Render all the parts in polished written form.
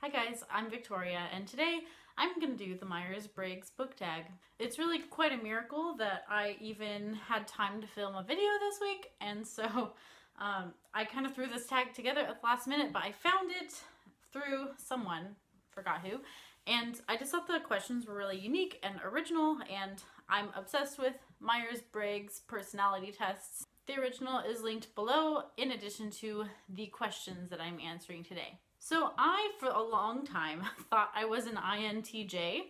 Hi guys, I'm Victoria, and today I'm going to do the Myers-Briggs book tag. It's really quite a miracle that I even had time to film a video this week, and so I kind of threw this tag together at the last minute, but I found it through someone, forgot who, and I just thought the questions were really unique and original, and I'm obsessed with Myers-Briggs personality tests. The original is linked below in addition to the questions that I'm answering today. So I, for a long time, thought I was an INTJ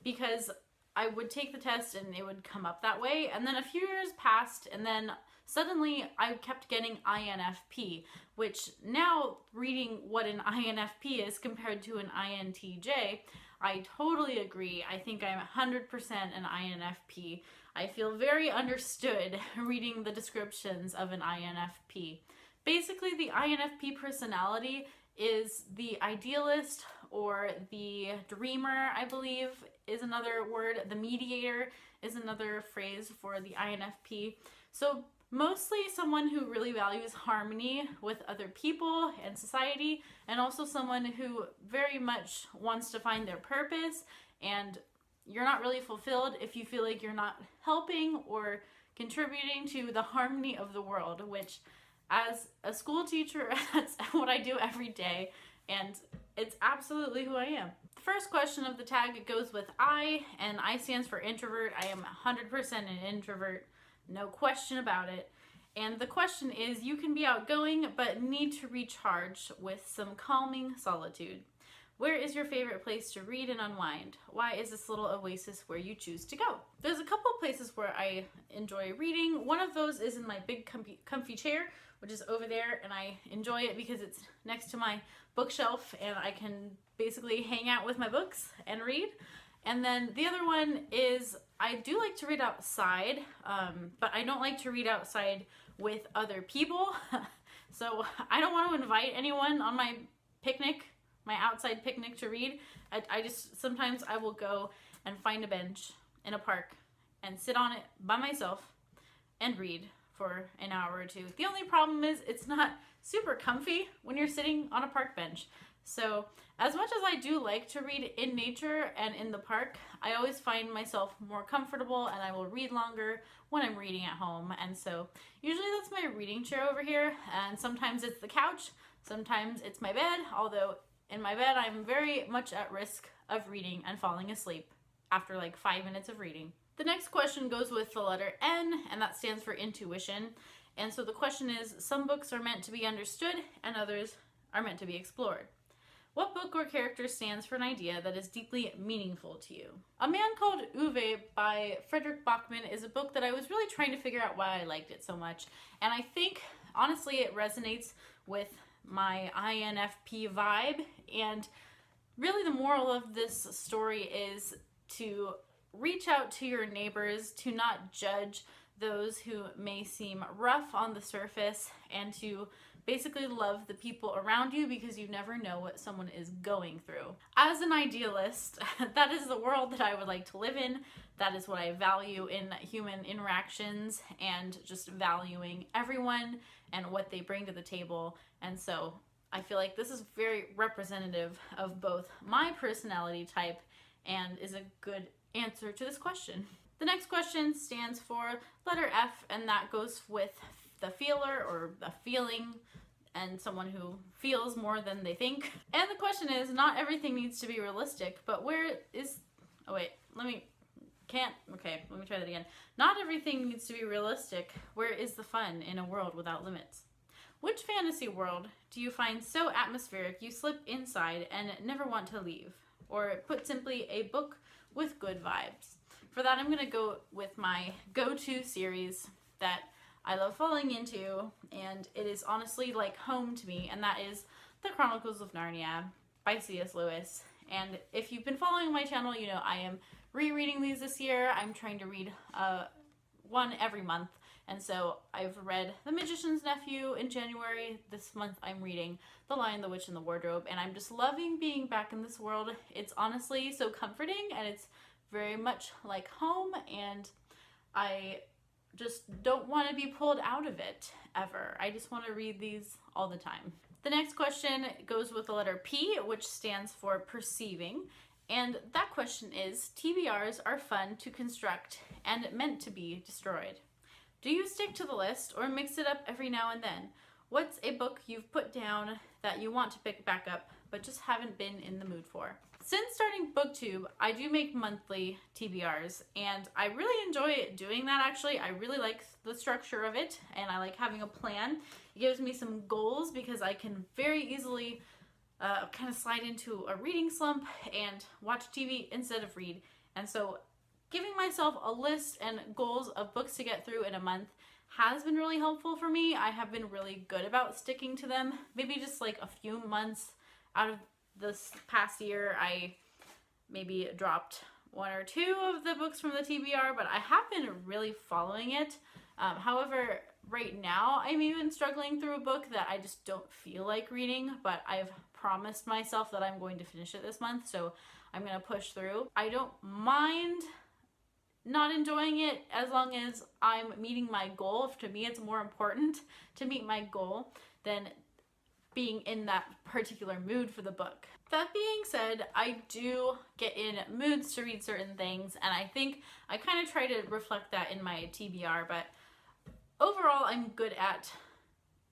because I would take the test and it would come up that way. And then a few years passed and then suddenly I kept getting INFP, which now reading what an INFP is compared to an INTJ, I totally agree. I think I'm 100% an INFP. I feel very understood reading the descriptions of an INFP. Basically, the INFP personality is the idealist or the dreamer, I believe is another word. The mediator is another phrase for the INFP. So mostly someone who really values harmony with other people and society, and also someone who very much wants to find their purpose, and you're not really fulfilled if you feel like you're not helping or contributing to the harmony of the world, which as a school teacher, that's what I do every day, and it's absolutely who I am. The first question of the tag goes with I, and I stands for introvert. I am 100% an introvert, no question about it. And the question is, you can be outgoing, but need to recharge with some calming solitude. Where is your favorite place to read and unwind? Why is this little oasis where you choose to go? There's a couple of places where I enjoy reading. One of those is in my big comfy chair, which is over there, and I enjoy it because it's next to my bookshelf and I can basically hang out with my books and read. And then the other one is I do like to read outside, but I don't like to read outside with other people. So I don't want to invite anyone on my picnic, my outside picnic to read. I just, sometimes I will go and find a bench in a park and sit on it by myself and read for an hour or two. The only problem is it's not super comfy when you're sitting on a park bench. So as much as I do like to read in nature and in the park, I always find myself more comfortable and I will read longer when I'm reading at home. And so usually that's my reading chair over here, and sometimes it's the couch, sometimes it's my bed, although in my bed I'm very much at risk of reading and falling asleep after like 5 minutes of reading. The next question goes with the letter N, and that stands for intuition. And so the question is, some books are meant to be understood and others are meant to be explored. What book or character stands for an idea that is deeply meaningful to you? A Man Called Uwe by Frederick Bachman is a book that I was really trying to figure out why I liked it so much. And I think, honestly, it resonates with my INFP vibe. And really the moral of this story is to reach out to your neighbors, to not judge those who may seem rough on the surface, and to basically love the people around you because you never know what someone is going through. As an idealist, that is the world that I would like to live in. That is what I value in human interactions, and just valuing everyone and what they bring to the table. And so I feel like this is very representative of both my personality type and is a good answer to this question. The next question stands for letter F, and that goes with the feeler or the feeling, and someone who feels more than they think. And the question is, not everything needs to be realistic, but where is, oh wait, let me try that again. Not everything needs to be realistic. Where is the fun in a world without limits? Which fantasy world do you find so atmospheric you slip inside and never want to leave? Or put simply, a book with good vibes. For that, I'm gonna go with my go-to series that I love falling into, and it is honestly like home to me, and that is The Chronicles of Narnia by C.S. Lewis. And if you've been following my channel, you know I am rereading these this year. I'm trying to read one every month, and so I've read The Magician's Nephew in January. This month I'm reading The Lion, the Witch, and the Wardrobe, and I'm just loving being back in this world. It's honestly so comforting, and it's very much like home, and I just don't want to be pulled out of it ever. I just want to read these all the time. The next question goes with the letter P, which stands for perceiving. And that question is, TBRs are fun to construct and meant to be destroyed. Do you stick to the list or mix it up every now and then? What's a book you've put down that you want to pick back up but just haven't been in the mood for? Since starting BookTube, I do make monthly TBRs, and I really enjoy doing that actually. I really like the structure of it, and I like having a plan. It gives me some goals because I can very easily kind of slide into a reading slump and watch TV instead of read. And so giving myself a list and goals of books to get through in a month has been really helpful for me. I have been really good about sticking to them. Maybe just like a few months out of this past year, I maybe dropped one or two of the books from the TBR, but I have been really following it. However, right now I'm even struggling through a book that I just don't feel like reading, but I've promised myself that I'm going to finish it this month, so I'm going to push through. I don't mind not enjoying it as long as I'm meeting my goal. To me, it's more important to meet my goal than being in that particular mood for the book. That being said, I do get in moods to read certain things, and I think I kind of try to reflect that in my TBR, but overall I'm good at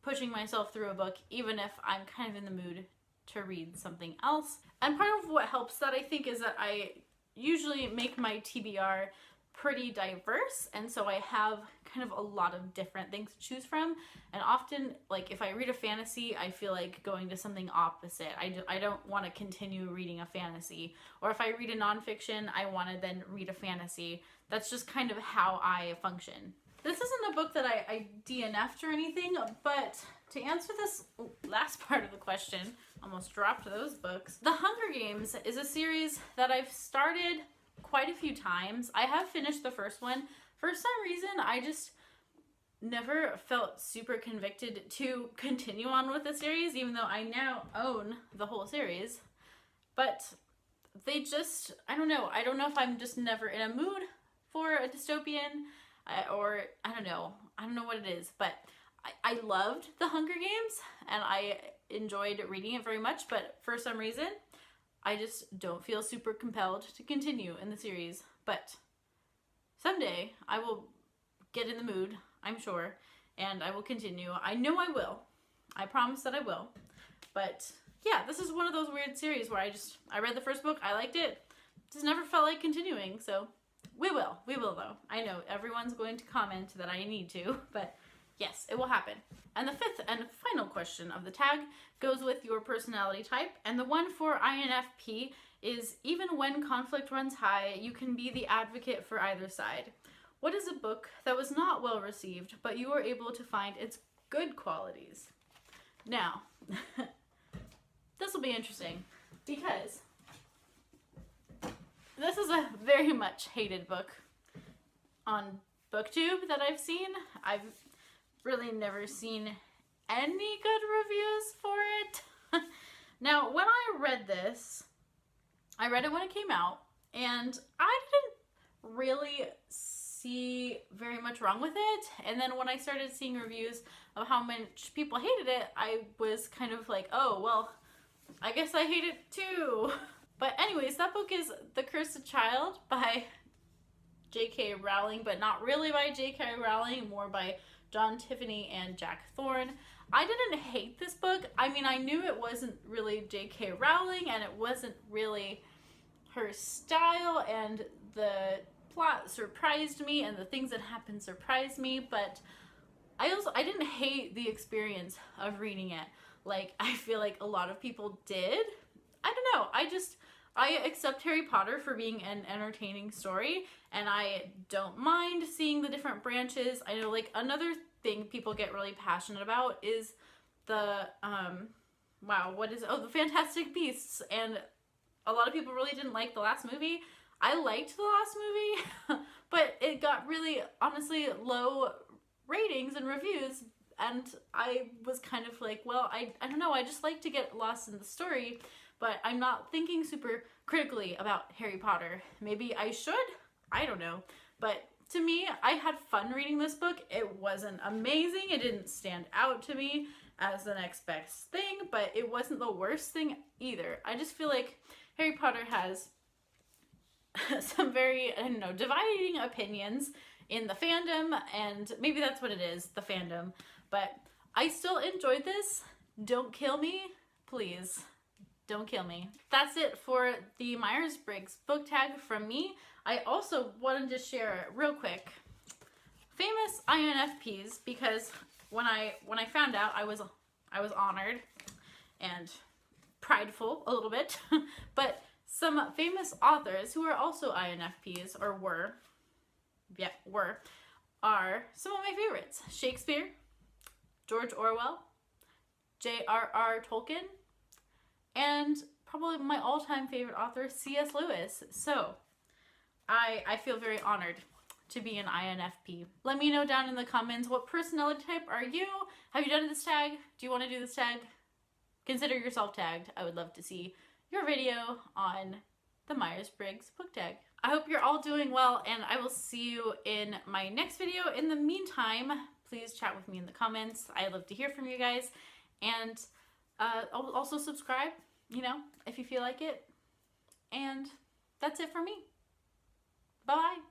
pushing myself through a book even if I'm kind of in the mood to read something else. And part of what helps that, I think, is that I usually make my TBR pretty diverse, and so I have kind of a lot of different things to choose from. And often, like if I read a fantasy, I feel like going to something opposite. I don't want to continue reading a fantasy, or if I read a nonfiction, I want to then read a fantasy. That's just kind of how I function. This isn't a book that I DNF'd or anything, but to answer this last part of the question, almost dropped those books. The Hunger Games is a series that I've started quite a few times. I have finished the first one. For some reason, I just never felt super convicted to continue on with the series, even though I now own the whole series. But they just, I don't know if I'm just never in a mood for a dystopian, or I don't know what it is, but I loved the Hunger Games and I enjoyed reading it very much, but for some reason I just don't feel super compelled to continue in the series. But someday I will get in the mood, I'm sure, and I will continue. I know I will. I promise that I will. But yeah, this is one of those weird series where I read the first book, I liked it, just never felt like continuing, so we will though. I know everyone's going to comment that I need to, but yes, it will happen. And the fifth and final question of the tag goes with your personality type, and the one for INFP is, even when conflict runs high, you can be the advocate for either side. What is a book that was not well received, but you were able to find its good qualities? Now, this will be interesting because this is a very much hated book on BookTube that I've seen. I've really never seen any good reviews for it. Now, when I read this, I read it when it came out, and I didn't really see very much wrong with it. And then when I started seeing reviews of how much people hated it, I was kind of like, oh, well, I guess I hate it too. But anyways, that book is The Cursed Child by J.K. Rowling, but not really by J.K. Rowling, more by John Tiffany and Jack Thorne. I didn't hate this book. I mean, I knew it wasn't really J.K. Rowling, and it wasn't really her style, and the plot surprised me, and the things that happened surprised me, but I didn't hate the experience of reading it like I feel like a lot of people did. I don't know. I accept Harry Potter for being an entertaining story, and I don't mind seeing the different branches. I know, like, another thing people get really passionate about is the, the Fantastic Beasts, and a lot of people really didn't like the last movie. I liked the last movie, but it got really, honestly, low ratings and reviews, and I was kind of like, well, I don't know, I just like to get lost in the story, but I'm not thinking super critically about Harry Potter. Maybe I should? I don't know. But to me, I had fun reading this book. It wasn't amazing. It didn't stand out to me. as the next best thing, but it wasn't the worst thing either. I just feel like Harry Potter has some very, I don't know, dividing opinions in the fandom, and maybe that's what it is, the fandom. But I still enjoyed this. Don't kill me, please. Don't kill me. That's it for the Myers-Briggs book tag from me. I also wanted to share real quick famous INFPs, because when I found out, I was honored and prideful a little bit. But some famous authors who are also INFPs, or are some of my favorites. Shakespeare, George Orwell, J.R.R. Tolkien, and probably my all-time favorite author, C.S. Lewis. So I feel very honored to be an INFP. Let me know down in the comments, what personality type are you? Have you done this tag? Do you want to do this tag? Consider yourself tagged. I would love to see your video on the Myers-Briggs book tag. I hope you're all doing well, and I will see you in my next video. In the meantime, please chat with me in the comments. I love to hear from you guys. And also subscribe, you know, if you feel like it. And that's it for me. Bye.